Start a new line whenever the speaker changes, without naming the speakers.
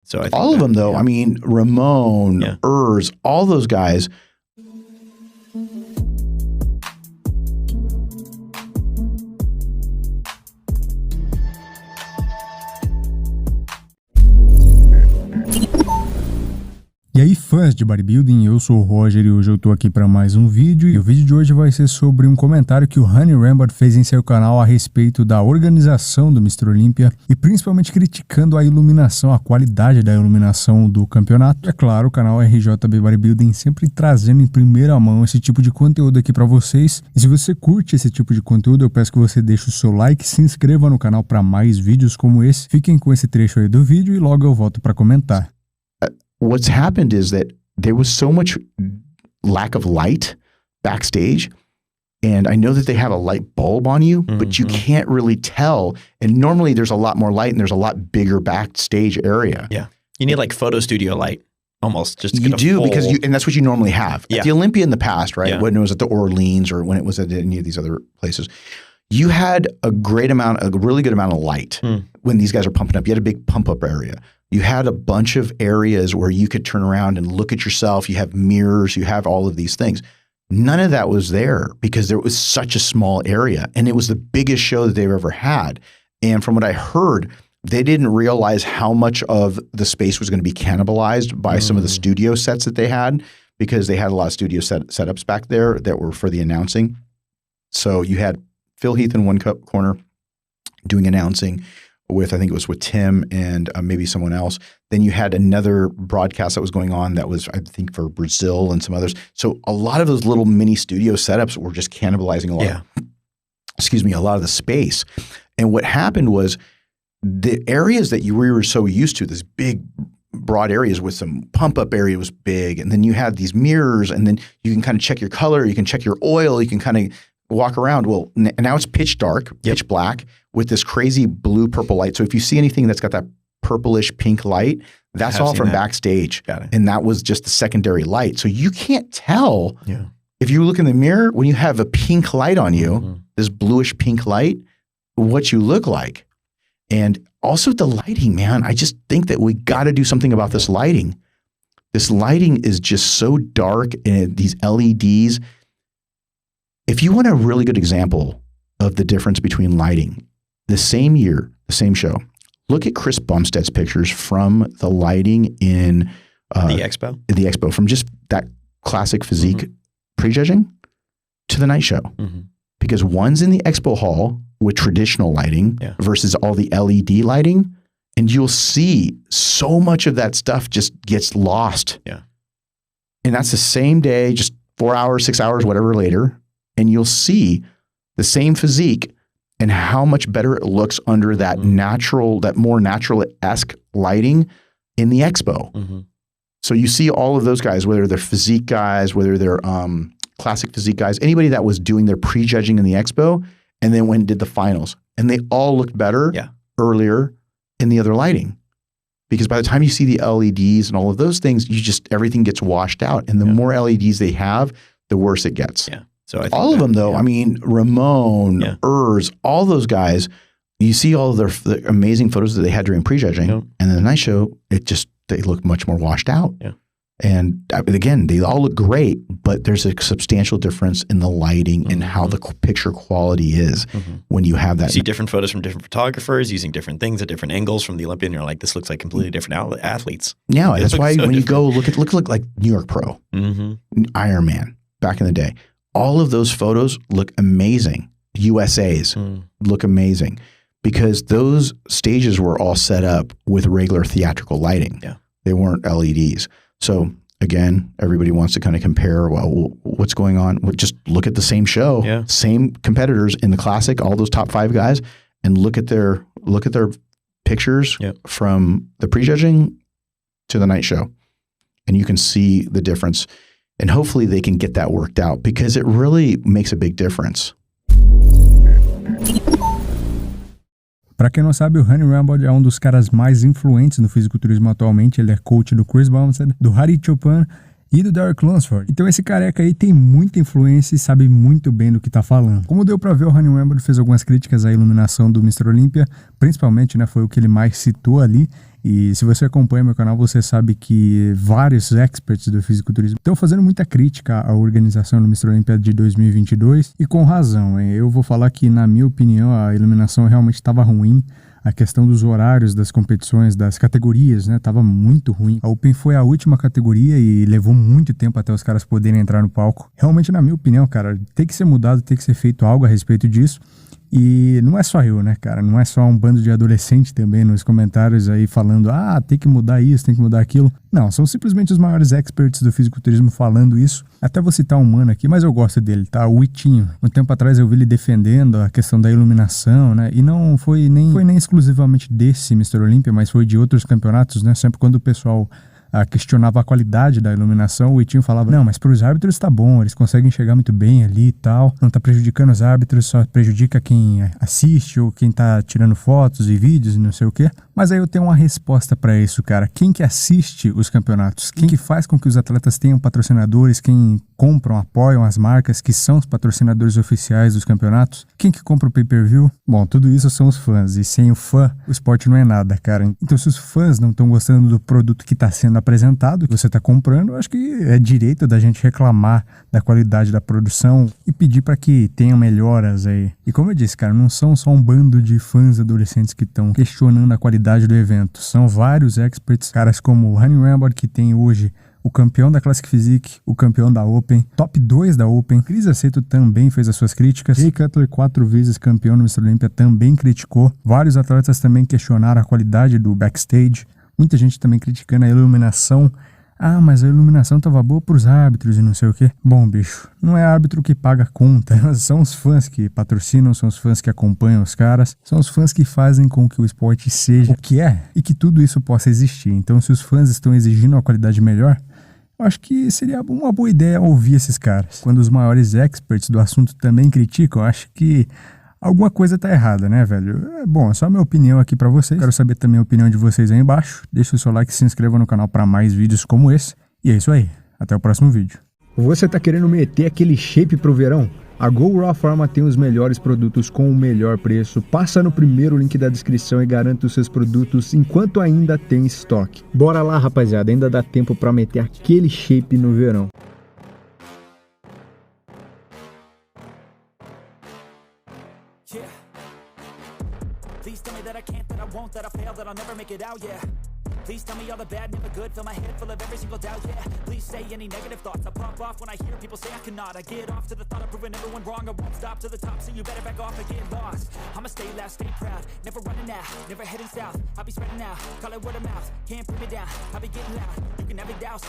So I think
all of them, though. I mean, Ramon, Urs, all those guys.
E aí, fãs de bodybuilding, eu sou o Roger e hoje eu tô aqui para mais um vídeo. E o vídeo de hoje vai ser sobre um comentário que o Honey Rambod fez em seu canal a respeito da organização do Mr. Olympia e principalmente criticando a iluminação, a qualidade da iluminação do campeonato. É claro, o canal RJB Bodybuilding sempre trazendo em primeira mão esse tipo de conteúdo aqui para vocês. E se você curte esse tipo de conteúdo, eu peço que você deixe o seu like, se inscreva no canal para mais vídeos como esse. Fiquem com esse trecho aí do vídeo e logo eu volto para comentar.
What's happened is that there was so much lack of light backstage, and I know that they have a light bulb on you, but you can't really tell. And normally there's a lot more light and there's a lot bigger backstage area.
Yeah. You need like photo studio light almost just to get
because and that's what you normally have. At the Olympia in the past, right?
Yeah.
When it was at the Orleans or when it was at any of these other places, you had a really good amount of light when these guys are pumping up. You had a big pump up area. You had a bunch of areas where you could turn around and look at yourself. You have mirrors, you have all of these things. None of that was there because there was such a small area and it was the biggest show that they've ever had. And from what I heard, they didn't realize how much of the space was going to be cannibalized by some of the studio sets that they had because they had a lot of studio setups back there that were for the announcing. So you had Phil Heath in one corner doing announcing with, I think it was with Tim and maybe someone else. Then you had another broadcast that was going on that was, I think, for Brazil and some others. So a lot of those little mini studio setups were just cannibalizing a lot of the space. And what happened was the areas that we were so used to, this big, broad areas with some pump up area was big. And then you had these mirrors and then you can kind of check your color, you can check your oil, you can kind of walk around. Well, now it's pitch dark, pitch black with this crazy blue purple light. So if you see anything that's got that purplish pink light, that's all from backstage. And that was just the secondary light. So you can't tell if you look in the mirror when you have a pink light on you, this bluish pink light, what you look like. And also the lighting, man, I just think that we got to do something about this lighting. This lighting is just so dark and these LEDs. If you want a really good example of the difference between lighting, the same year, the same show, look at Chris Bumstead's pictures from the lighting in
the expo.
The expo, from just that classic physique prejudging to the night show. Because one's in the expo hall with traditional lighting versus all the LED lighting, and you'll see so much of that stuff just gets lost. And that's the same day, just 4 hours, 6 hours, whatever later. And you'll see the same physique and how much better it looks under that natural, that more natural-esque lighting in the expo. So you see all of those guys, whether they're physique guys, whether they're classic physique guys, anybody that was doing their prejudging in the expo and then went and did the finals. And they all looked better earlier in the other lighting. Because by the time you see the LEDs and all of those things, everything gets washed out. And the more LEDs they have, the worse it gets.
So I think
all of them, though, I mean, Ramon, Urs, all those guys, you see all of their amazing photos that they had during prejudging. And then the night show, they look much more washed out. And again, they all look great, but there's a substantial difference in the lighting and how the picture quality is when you have that.
You see different photos from different photographers using different things at different angles from the Olympia, and you're like, this looks like completely different athletes.
Yeah, that's why when you go look like New York Pro, Ironman back in the day. All of those photos look amazing. USA's look amazing because those stages were all set up with regular theatrical lighting. They weren't LEDs. So again, everybody wants to kind of compare, well, what's going on? Well, just look at the same show, same competitors in the classic, all those top 5 guys, and look at their pictures from the prejudging to the night show. And you can see the difference. And hopefully they can get that worked out because it really makes a big difference.
Para quem não sabe, o Honey Rambod é um dos caras mais influentes no fisiculturismo atualmente. Ele é coach do Chris Bumstead, do Hadi Chopin e do Derek Lunsford. Então esse careca aí tem muita influência e sabe muito bem do que tá falando. Como deu pra ver, o Honey Rambod fez algumas críticas à iluminação do Mr. Olympia, principalmente, né, foi o que ele mais citou ali. E se você acompanha meu canal, você sabe que vários experts do fisiculturismo estão fazendo muita crítica à organização do Mr. Olympia de 2022 e com razão, hein? Eu vou falar que, na minha opinião, a iluminação realmente estava ruim. A questão dos horários das competições, das categorias, né, tava muito ruim. A Open foi a última categoria e levou muito tempo até os caras poderem entrar no palco. Realmente, na minha opinião, cara, tem que ser mudado, tem que ser feito algo a respeito disso. E não é só eu, né, cara? Não é só um bando de adolescente também nos comentários aí falando tem que mudar isso, tem que mudar aquilo. Não, são simplesmente os maiores experts do fisiculturismo falando isso. Até vou citar um mano aqui, mas eu gosto dele, tá? O Itinho. Um tempo atrás eu vi ele defendendo a questão da iluminação, né? E não foi nem exclusivamente desse Mr. Olympia, mas foi de outros campeonatos, né? Sempre quando o pessoal questionava a qualidade da iluminação, o Itinho falava, não, mas para os árbitros tá bom, eles conseguem enxergar muito bem ali e tal, não tá prejudicando os árbitros, só prejudica quem assiste ou quem tá tirando fotos e vídeos e não sei o quê. Mas aí eu tenho uma resposta para isso, cara. Quem que assiste os campeonatos? Quem que faz com que os atletas tenham patrocinadores? Quem compram, apoiam as marcas que são os patrocinadores oficiais dos campeonatos? Quem que compra o pay-per-view? Bom, tudo isso são os fãs, e sem o fã, o esporte não é nada, cara. Então, se os fãs não estão gostando do produto que está sendo apresentado, que você está comprando, eu acho que é direito da gente reclamar da qualidade da produção e pedir para que tenham melhoras aí. E como eu disse, cara, não são só um bando de fãs adolescentes que estão questionando a qualidade do evento. São vários experts, caras como o Hani Rambod, que tem hoje o campeão da Classic-Physique, o campeão da Open, top 2 da Open. Chris Aceto também fez as suas críticas. Jay Cutler, 4 vezes campeão no Mr. Olympia, também criticou. Vários atletas também questionaram a qualidade do backstage. Muita gente também criticando a iluminação. Mas a iluminação tava boa pros árbitros e não sei o quê. Bom, bicho, não é árbitro que paga a conta. São os fãs que patrocinam, são os fãs que acompanham os caras. São os fãs que fazem com que o esporte seja o que é e que tudo isso possa existir. Então, se os fãs estão exigindo uma qualidade melhor, eu acho que seria uma boa ideia ouvir esses caras. Quando os maiores experts do assunto também criticam, eu acho que alguma coisa tá errada, né, velho? Bom, é só a minha opinião aqui pra vocês. Quero saber também a opinião de vocês aí embaixo. Deixa o seu like e se inscreva no canal pra mais vídeos como esse. E é isso aí. Até o próximo vídeo.
Você tá querendo meter aquele shape pro verão? A Go Raw Pharma tem os melhores produtos com o melhor preço. Passa no primeiro link da descrição e garanta os seus produtos enquanto ainda tem estoque. Bora lá, rapaziada. Ainda dá tempo pra meter aquele shape no verão.
Yeah. Please tell me that I can't, that I won't, that I fail, that I'll never make it out, yeah. Please tell me all the bad, never good, fill my head full of every single doubt, yeah. Please say any negative thoughts, I pop off when I hear people say I cannot. I get off to the thought of proving everyone wrong, I won't stop to the top, so you better back off and get lost. I'ma stay loud, stay proud, never running out, never heading south. I'll be spreading out, call it word of mouth, can't put me down, I'll be getting loud, you can have it douse.